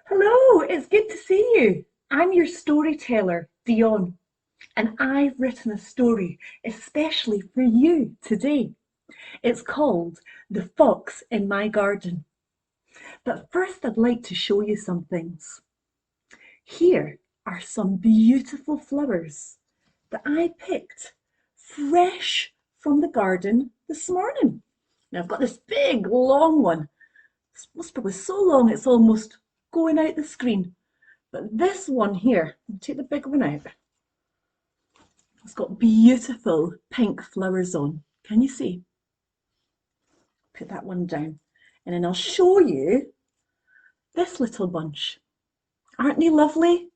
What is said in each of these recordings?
Hello, it's good to see you. I'm your storyteller, Dion, and I've written a story especially for you today. It's called The Fox in My Garden. But first, I'd like to show you some things. Here are some beautiful flowers that I picked fresh from the garden this morning. Now, I've got this big, long one. This book was so long it's almost going out the screen. But this one here, I'll take the big one out. It's got beautiful pink flowers on. Can you see? Put that one down. And then I'll show you this little bunch. Aren't they lovely?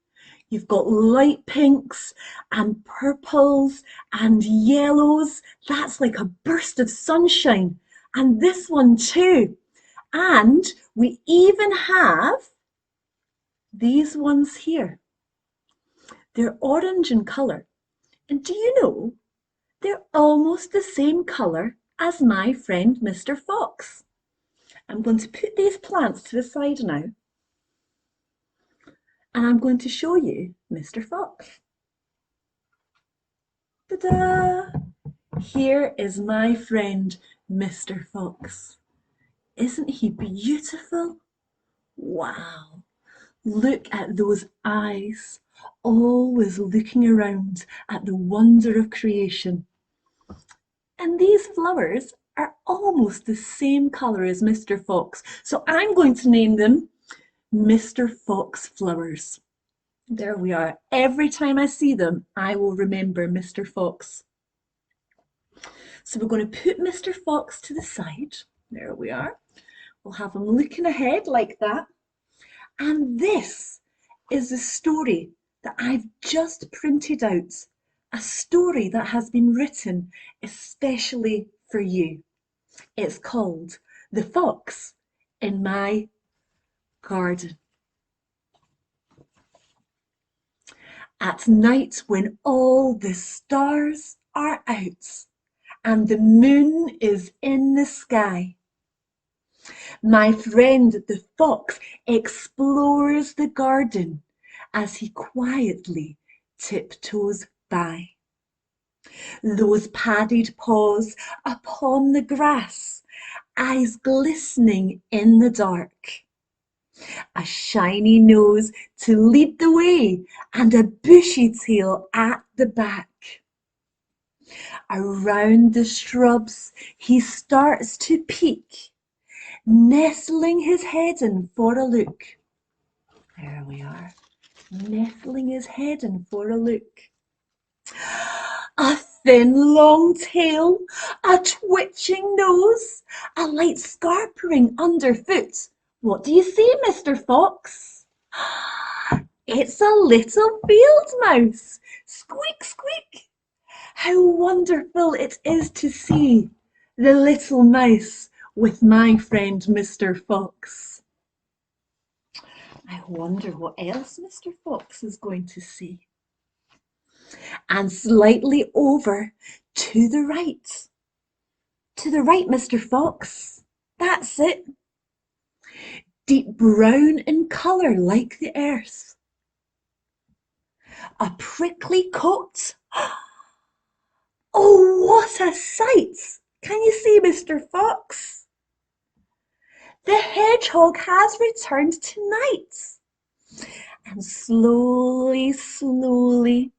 You've got light pinks and purples and yellows. That's like a burst of sunshine. And this one too. And we even have these ones here. They're orange in colour. And do you know, they're almost the same colour as my friend Mr. Fox. I'm going to put these plants to the side now, and I'm going to show you Mr. Fox. Ta-da! Here is my friend Mr. Fox. Isn't he beautiful? Wow! Look at those eyes, always looking around at the wonder of creation. And these flowers are almost the same colour as Mr. Fox. So I'm going to name them Mr. Fox flowers. There we are. Every time I see them, I will remember Mr. Fox. So we're going to put Mr. Fox to the side. There we are. We'll have him looking ahead like that. And this is the story that I've just printed out. A story that has been written especially for you. It's called The Fox in My Garden. At night when all the stars are out and the moon is in the sky, my friend the fox explores the garden as he quietly tiptoes by. Those padded paws upon the grass, eyes glistening in the dark. A shiny nose to lead the way and a bushy tail at the back. Around the shrubs he starts to peek, nestling his head in for a look. There we are, nestling his head in for a look. A thin long tail, a twitching nose, a light scarpering underfoot. What do you see, Mr. Fox? It's a little field mouse. Squeak, squeak. How wonderful it is to see the little mouse with my friend Mr. Fox. I wonder what else Mr. Fox is going to see. And slightly over to the right. To the right, Mr. Fox. That's it. Deep brown in colour like the earth. A prickly coat. Oh, what a sight! Can you see, Mr. Fox? The hedgehog has returned tonight. And slowly, slowly,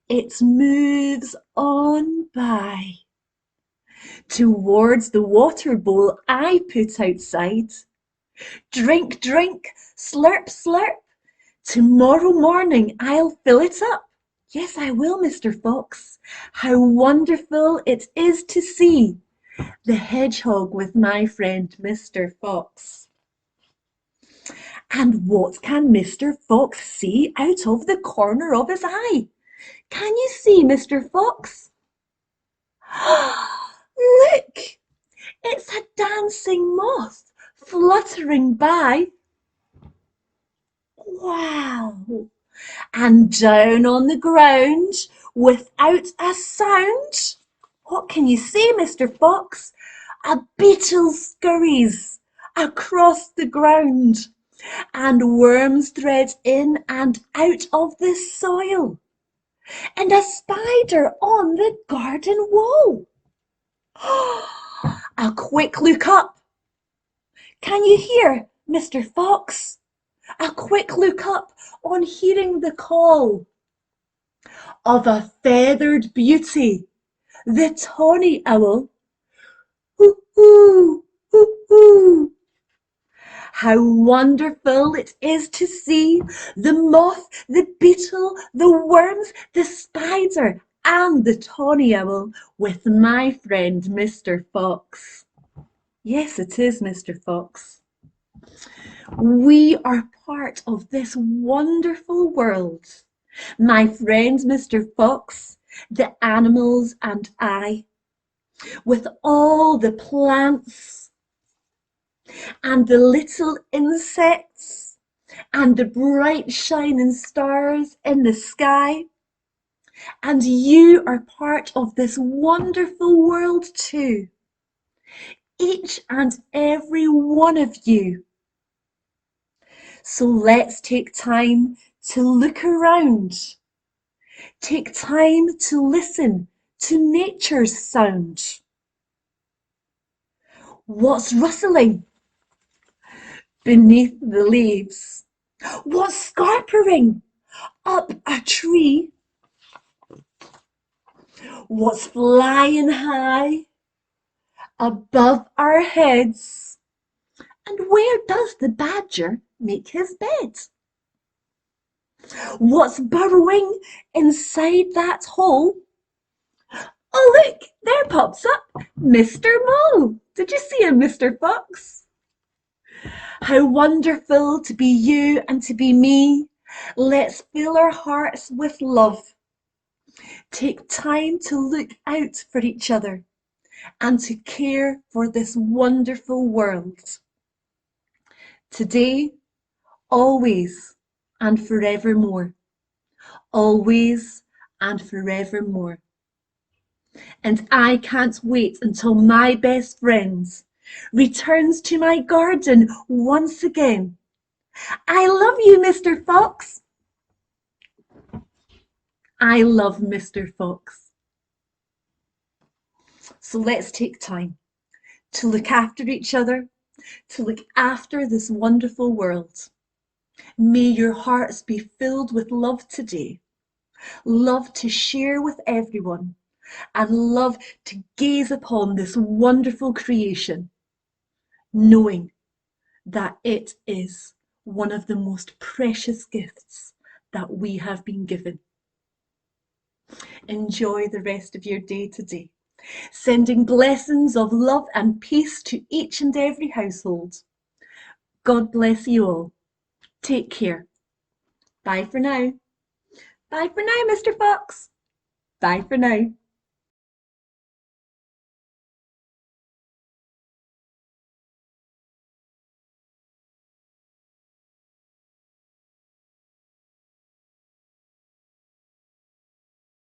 it moves on by towards the water bowl I put outside. Drink, drink, slurp, slurp. Tomorrow morning I'll fill it up. Yes, I will, Mr. Fox. How wonderful it is to see the hedgehog with my friend Mr. Fox. And what can Mr. Fox see out of the corner of his eye? Can you see, Mr. Fox? Look! It's a dancing moth fluttering by. Wow! And down on the ground, without a sound, what can you see, Mr. Fox? A beetle scurries across the ground. and worms thread in and out of the soil, and a spider on the garden wall. A quick look up. Can you hear, Mr. Fox? A quick look up on hearing the call of a feathered beauty, the tawny owl. Hoo hoo, hoo hoo. How wonderful it is to see the moth, the beetle, the worms, the spider, and the tawny owl with my friend Mr. Fox. Yes, it is Mr. Fox. We are part of this wonderful world. My friend Mr. Fox, the animals and I, with all the plants and the little insects and the bright shining stars in the sky. And you are part of this wonderful world too. Each and every one of you. So let's take time to look around. Take time to listen to nature's sound. What's rustling beneath the leaves? What's scarpering up a tree? What's flying high above our heads? And where does the badger make his bed? What's burrowing inside that hole? Oh, look, there pops up Mr. Mole. Did you see him, Mr. Fox? How wonderful to be you and to be me. Let's fill our hearts with love. Take time to look out for each other and to care for this wonderful world. Today, always and forevermore. Always and forevermore. And I can't wait until my best friend returns to my garden once again. I love you, Mr. Fox. I love Mr. Fox. So let's take time to look after each other, to look after this wonderful world. May your hearts be filled with love today, love to share with everyone, and love to gaze upon this wonderful creation, knowing that it is one of the most precious gifts that we have been given. Enjoy the rest of your day today, sending blessings of love and peace to each and every household. God bless you all. Take care. Bye for now. Bye for now, Mr. Fox. Bye for now.